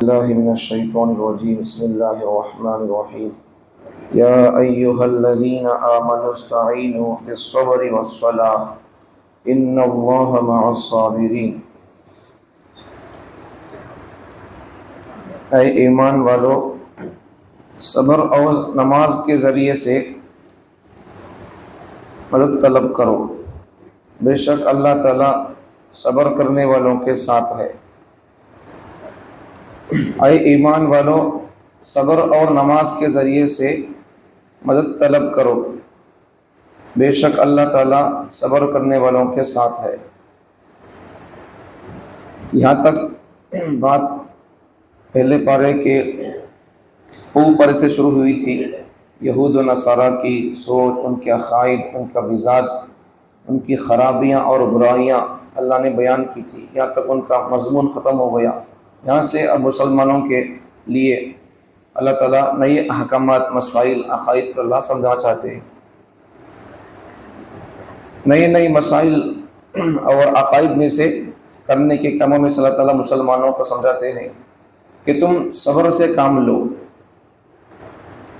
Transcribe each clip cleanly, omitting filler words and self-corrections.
الله من الشيطان الرجيم. بسم الله الرحمن الرحيم. يا أيها الذين آمنوا استعينوا بالصبر والصلاة إن الله مع الصابرين. اے ایمان والو، صبر اور نماز کے ذریعے سے مدد طلب کرو، بے شک اللہ تعالیٰ صبر کرنے والوں کے ساتھ ہے۔ اے ایمان والو، صبر اور نماز کے ذریعے سے مدد طلب کرو، بے شک اللہ تعالیٰ صبر کرنے والوں کے ساتھ ہے۔ یہاں تک بات پہلے پارے کے اوپر سے شروع ہوئی تھی۔ یہود و نصارہ کی سوچ، ان کے عقائد، ان کا مزاج، ان کی خرابیاں اور برائیاں اللہ نے بیان کی تھی۔ یہاں تک ان کا مضمون ختم ہو گیا۔ یہاں سے اب مسلمانوں کے لیے اللہ تعالیٰ نئے احکامات، مسائل، عقائد پر اللہ سمجھانا چاہتے ہیں۔ نئے مسائل اور عقائد میں سے کرنے کے کاموں میں سے اللہ تعالیٰ مسلمانوں کو سمجھاتے ہیں کہ تم صبر سے کام لو۔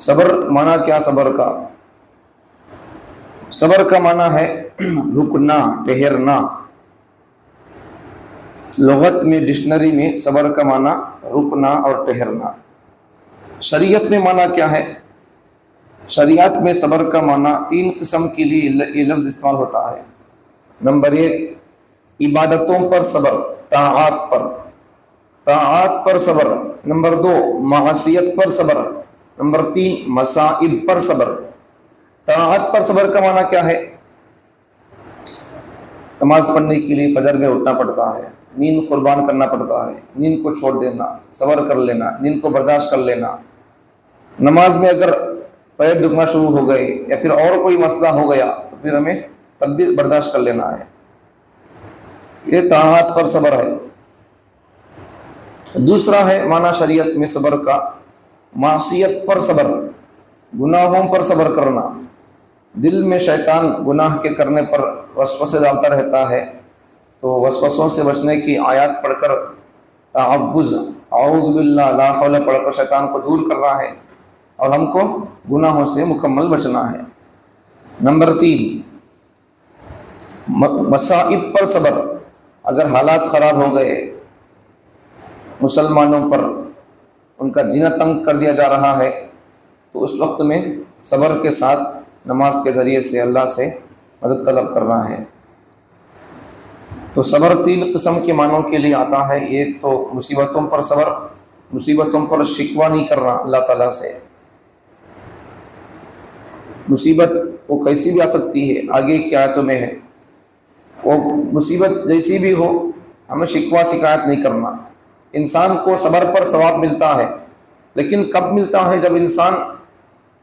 صبر معنی کیا؟ صبر کا معنی ہے رکنا، ٹھہرنا۔ لغت میں، ڈکشنری میں صبر کا معنی رکنا اور ٹھہرنا۔ شریعت میں معنی کیا ہے؟ شریعت میں صبر کا معنی 3 قسم کے لیے یہ لفظ استعمال ہوتا ہے۔ نمبر 1، عبادتوں پر صبر، طاعات پر صبر۔ نمبر 2، معصیت پر صبر۔ نمبر 3، مصائب پر صبر۔ طاعات پر صبر کا معنی کیا ہے؟ نماز پڑھنے کے لیے فجر میں اٹھنا پڑتا ہے، نیند قربان کرنا پڑتا ہے، نیند کو چھوڑ دینا، صبر کر لینا، نیند کو برداشت کر لینا۔ نماز میں اگر پیر دکھنا شروع ہو گئے یا پھر اور کوئی مسئلہ ہو گیا تو پھر ہمیں تب بھی برداشت کر لینا ہے۔ یہ طاعات پر صبر ہے۔ دوسرا ہے معنی شریعت میں صبر کا معصیت پر صبر، گناہوں پر صبر کرنا۔ دل میں شیطان گناہ کے کرنے پر وسوسے ڈالتا رہتا ہے، تو وسوسوں سے بچنے کی آیات پڑھ کر تعوذ، اعوذ باللہ، لا حول پڑھ کر شیطان کو دور کرنا ہے اور ہم کو گناہوں سے مکمل بچنا ہے۔ نمبر 3، مصائب پر صبر۔ اگر حالات خراب ہو گئے، مسلمانوں پر ان کا جینا تنگ کر دیا جا رہا ہے، تو اس وقت میں صبر کے ساتھ نماز کے ذریعے سے اللہ سے مدد طلب کرنا ہے۔ تو صبر 3 قسم کے معنوں کے لیے آتا ہے۔ ایک تو مصیبتوں پر صبر، مصیبتوں پر شکوہ نہیں کرنا اللہ تعالیٰ سے۔ مصیبت وہ کیسی بھی آ سکتی ہے، آگے کی آیتوں میں ہے، وہ مصیبت جیسی بھی ہو ہمیں شکوہ شکایت نہیں کرنا۔ انسان کو صبر پر ثواب ملتا ہے، لیکن کب ملتا ہے؟ جب انسان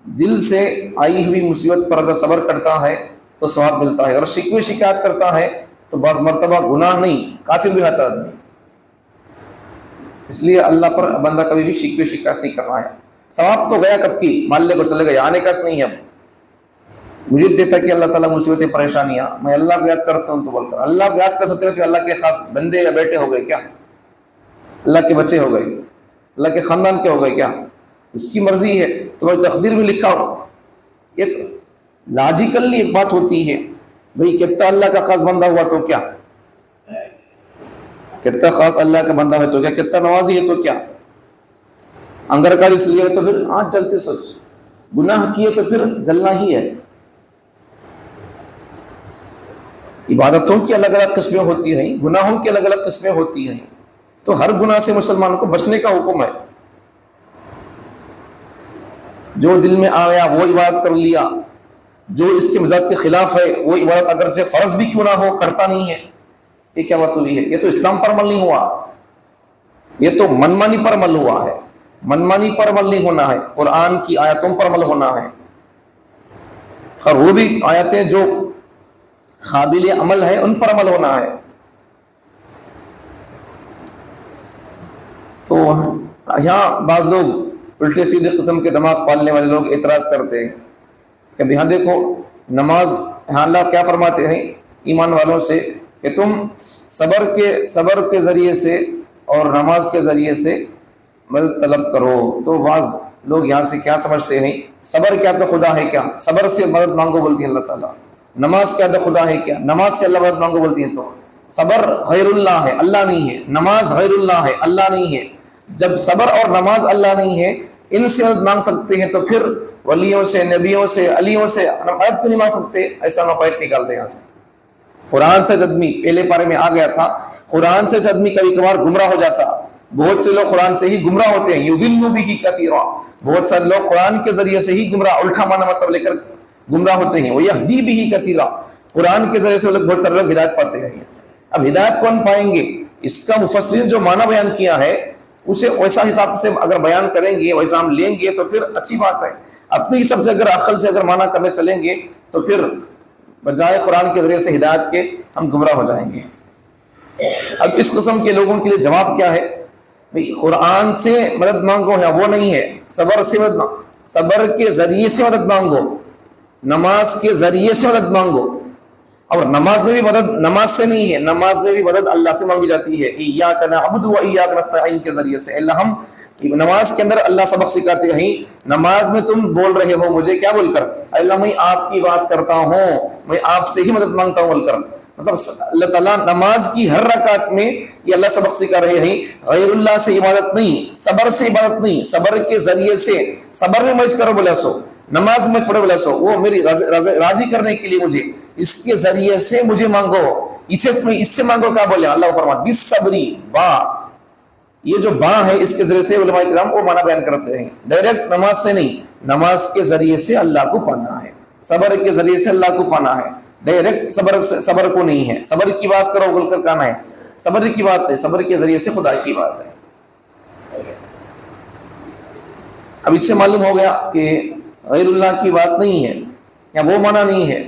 دل سے آئی ہوئی مصیبت پر اگر صبر کرتا ہے تو ثواب ملتا ہے۔ اگر شکوہ شکایت کرتا ہے تو بعض مرتبہ گناہ نہیں، کافر بھی ہوتا ہے۔ اس لیے اللہ پر بندہ کبھی بھی شکوہ شکایت نہیں کرنا ہے۔ ثواب تو گیا کب کی، مان لے کو چلے گا، آنے کا نہیں ہے۔ اب مجھے دیتا کہ اللہ تعالیٰ مصیبتیں، پریشانیاں، میں اللہ کو یاد کرتا ہوں تو بول کر اللہ کو یاد کر سکتے ہو کہ اللہ کے خاص بندے یا بیٹے ہو گئے کیا؟ اللہ کے بچے ہو گئے، اللہ کے خاندان کے ہو گئے کیا؟ اس کی مرضی ہے، تمہاری تقدیر میں لکھا ہو۔ ایک لاجیکلی ایک بات ہوتی ہے، بھئی کتنا اللہ کا خاص بندہ ہوا تو کیا، کتنا خاص اللہ کا بندہ ہے تو کیا، کتنا نوازی ہے تو کیا، انگرکار اس لیے تو پھر آنکھ جلتے سوچ، گناہ کیے تو پھر جلنا ہی ہے۔ عبادتوں کی الگ الگ قسمیں ہوتی ہیں، گناہوں کی الگ الگ قسمیں ہوتی ہیں، تو ہر گناہ سے مسلمانوں کو بچنے کا حکم ہے۔ جو دل میں آ گیا وہ عبادت کر لیا، جو اس کے مزاج کے خلاف ہے وہ عبادت اگرچہ فرض بھی کیوں نہ ہو کرتا نہیں ہے۔ یہ کیا بات ہوئی ہے؟ یہ تو اسلام پر عمل نہیں ہوا، یہ تو منمانی پر عمل ہوا ہے۔ منمانی پر عمل نہیں ہونا ہے، قرآن کی آیتوں پر عمل ہونا ہے، اور وہ بھی آیتیں جو قابل عمل ہے ان پر عمل ہونا ہے۔ تو یہاں بعض لوگ الٹے سیدھے قسم کے دماغ پالنے والے لوگ اعتراض کرتے ہیں کہ یہاں دیکھو نماز، یہاں اللہ کیا فرماتے ہیں ایمان والوں سے کہ تم صبر کے ذریعے سے اور نماز کے ذریعے سے مدد طلب کرو. تو بعض لوگ یہاں سے کیا سمجھتے ہیں, صبر کیا تو خدا ہے کیا, صبر سے مدد مانگو بولتی ہے اللہ تعالیٰ. نماز کیا تو خدا ہے کیا, نماز سے اللہ مدد مانگو بولتی ہے. تو صبر غیر اللہ ہے, اللہ نہیں ہے. نماز غیر اللہ ہے, اللہ نہیں ہے. جب صبر اور نماز اللہ نہیں ہے, ان سے مدد مانگ سکتے ہیں, تو پھر ولیوں سے, نبیوں سے, علیوں سے مدد کیوں نہیں مانگ سکتے؟ ایسا نپیٹ نکالتے ہیں یہاں سے. قرآن سے آدمی پہلے پارے میں آ گیا تھا, قرآن سے آدمی کبھی کبھار گمراہ ہو جاتا. بہت سے لوگ قرآن سے ہی گمراہ ہوتے ہیں. یضل بہ کثیرا, بہت سارے لوگ قرآن کے ذریعے سے ہی گمراہ, الٹا مانا مطلب لے کر گمراہ ہوتے ہیں. ویہدی بہ کثیرا, قرآن کے ذریعے سے بہت سارے لوگ ہدایت پاتے ہیں. اب ہدایت کون پائیں گے؟ اس کا مفسرین جو معنی بیان کیا ہے اسے ویسا حساب سے اگر بیان کریں گے, ویسا ہم لیں گے تو پھر اچھی بات ہے. اپنی حساب سے اگر عقل سے اگر معنی کرنے چلیں گے تو پھر بجائے قرآن کے ذریعے سے ہدایت کے ہم گمراہ ہو جائیں گے. اب اس قسم کے لوگوں کے لیے جواب کیا ہے؟ قرآن سے مدد مانگو ہے وہ نہیں ہے, صبر سے مدد مانگو, صبر کے ذریعے سے مدد مانگو, نماز کے ذریعے سے مدد مانگو. اور نماز میں بھی مدد نماز سے نہیں ہے, نماز میں بھی مدد اللہ سے مانگی جاتی ہے. ایاک نعبد و ایاک نستعین کے ذریعے سے. اللہ ہم نماز کے اندر اللہ سبق سکھاتے ہیں. نماز میں تم بول رہے ہو مجھے کیا بول کر, اللہ میں آپ کی بات کرتا ہوں, میں آپ سے ہی مدد مانگتا ہوں بول کر. مطلب اللہ تعالیٰ نماز کی ہر رکعت میں یہ اللہ سبق سکھا رہے ہیں, غیر اللہ سے عبادت نہیں, صبر سے عبادت نہیں, صبر کے ذریعے سے. صبر میں مجھ کرو بولا سو, نماز میں پڑھو بولا سو, وہ میری راضی کرنے کے لیے مجھے اس کے ذریعے سے مجھے مانگو. اس سے مانگو کیا بولے اللہ فرماتا بالصبری با, یہ جو با ہے اس کے ذریعے سے علماء کرام وہ معنی بیان کرتے ہیں. ڈائریکٹ نماز سے نہیں, نماز کے ذریعے سے اللہ کو پانا ہے, صبر کے ذریعے سے اللہ کو پانا ہے. ڈائریکٹ صبر کو نہیں ہے. صبر کی بات کرو بول کر کہنا ہے, صبر کی بات ہے, صبر کے ذریعے سے خدا کی بات ہے. اب اس سے معلوم ہو گیا کہ غیر اللہ کی بات نہیں ہے, یا وہ معنی نہیں ہے.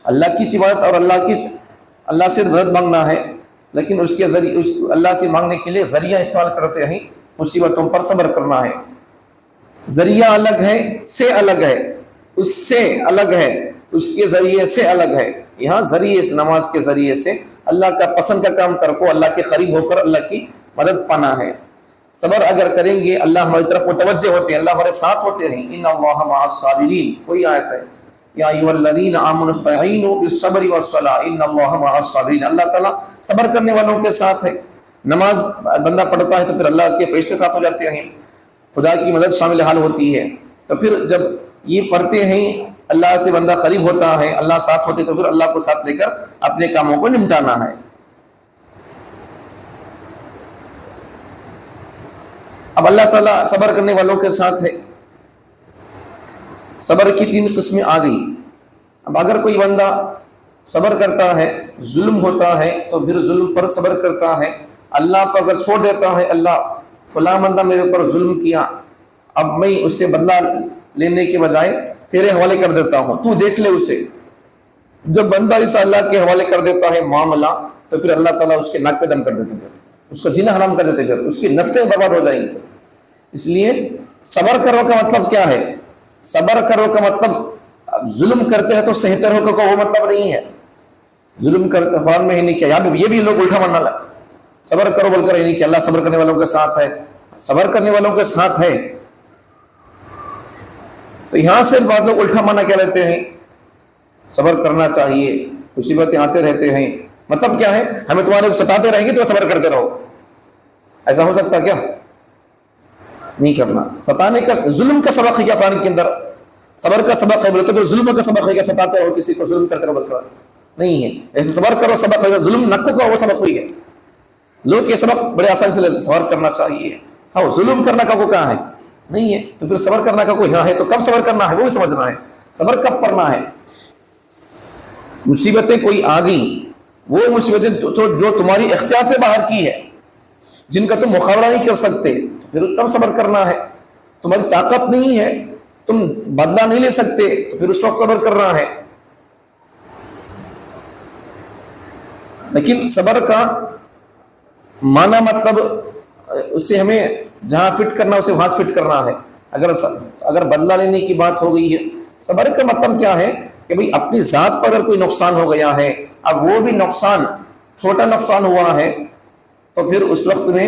اللہ کی عبادت اور اللہ سے مدد مانگنا ہے, لیکن اس کے ذریعے اللہ سے مانگنے کے لیے ذریعہ استعمال کرتے ہیں. مصیبتوں پر صبر کرنا ہے. ذریعہ الگ ہے, سے الگ ہے, اس سے الگ ہے, اس کے ذریعے سے الگ ہے. یہاں ذریعے سے, نماز کے ذریعے سے اللہ کا پسند کا کام کر کو اللہ کے قریب ہو کر اللہ کی مدد پانا ہے. صبر اگر کریں گے اللہ ہماری طرف متوجہ ہوتے ہیں, اللہ ہمارے ساتھ ہوتے ہیں. ان اللہ مع الصابرین, کوئی آیت ہے, یا ایھا الذین آمنوا استعینوا بالصبر والصلاۃ ان اللہ مع الصابرین. اللہ تعالیٰ صبر کرنے والوں کے ساتھ ہے. نماز بندہ پڑھتا ہے تو پھر اللہ کے فرشتے ساتھ ہو جاتے ہیں, خدا کی مدد شامل حال ہوتی ہے. تو پھر جب یہ پڑھتے ہیں اللہ سے بندہ قریب ہوتا ہے, اللہ ساتھ ہوتے, تو پھر اللہ کو ساتھ لے کر اپنے کاموں کو نمٹانا ہے. اب اللہ تعالیٰ صبر کرنے والوں کے ساتھ ہے. صبر کی 3 قسمیں آ گئی. اب اگر کوئی بندہ صبر کرتا ہے, ظلم ہوتا ہے تو پھر ظلم پر صبر کرتا ہے. اللہ پر اگر چھوڑ دیتا ہے, اللہ فلاں بندہ میرے اوپر ظلم کیا, اب میں اس سے بدلہ لینے کے بجائے تیرے حوالے کر دیتا ہوں, تو دیکھ لے اسے. جب بندہ اس اللہ کے حوالے کر دیتا ہے معاملہ, تو پھر اللہ تعالیٰ اس کے ناک پہ دم کر دیتے ہیں, اس کو جینا حرام کر دیتے ہیں, اس کی نسلیں برباد ہو جائیں گی. اس لیے صبر کرو کا مطلب کیا ہے؟ صبر کرو کا مطلب ظلم کرتے ہیں تو سہتے رہو کا وہ مطلب نہیں ہے. ظلم کرتے قرآن میں ہی نہیں کیا, یہ بھی لوگ الٹا ماننا لگا. صبر کرو بول کر ہی نہیں کہ اللہ صبر کرنے والوں کے ساتھ ہے. صبر کرنے والوں کے ساتھ ہے, تو یہاں سے بعض لوگ الٹا مانا کیا لیتے ہیں, صبر کرنا چاہیے, مصیبتیں آتے رہتے ہیں. مطلب کیا ہے, ہمیں تمہارے ستاتے رہیں گے تو صبر کرتے رہو. ایسا ہو سکتا کیا؟ نہیں کرنا. ستانے کا ظلم کا سبق ہے کیا قرآن کے اندر؟ صبر کا سبق ہے بولتے تو ظلم کا سبق ہے کیا؟ ستاتے رہو کسی کو, ظلم کرتے رہو بولتے نہیں ہے. ایسے صبر کرو سبق ہے, ظلم نہ کرو وہ سبق ہوئی ہے. لوگ یہ سبق بڑے آسانی سے لیتے, صبر کرنا چاہیے. ہاں, ظلم کرنا کا کوئی کہاں ہے؟ نہیں ہے. تو پھر صبر کرنا کا کوئی یہاں ہے, تو کب صبر کرنا ہے وہ بھی سمجھنا ہے. صبر کب کرنا ہے؟ مصیبتیں کوئی آ گئیں, وہ مصیبتیں جو تمہاری اختیار سے باہر کی ہے, جن کا تم مقابلہ نہیں کر سکتے, پھر تب صبر کرنا ہے. تمہاری طاقت نہیں ہے, تم بدلہ نہیں لے سکتے, تو پھر اس وقت صبر کرنا ہے. لیکن صبر کا معنی مطلب اسے ہمیں جہاں فٹ کرنا اسے وہاں فٹ کرنا ہے. اگر بدلہ لینے کی بات ہو گئی ہے, صبر کا مطلب کیا ہے کہ بھئی اپنی ذات پر اگر کوئی نقصان ہو گیا ہے, اب وہ بھی نقصان چھوٹا نقصان ہوا ہے, تو پھر اس وقت میں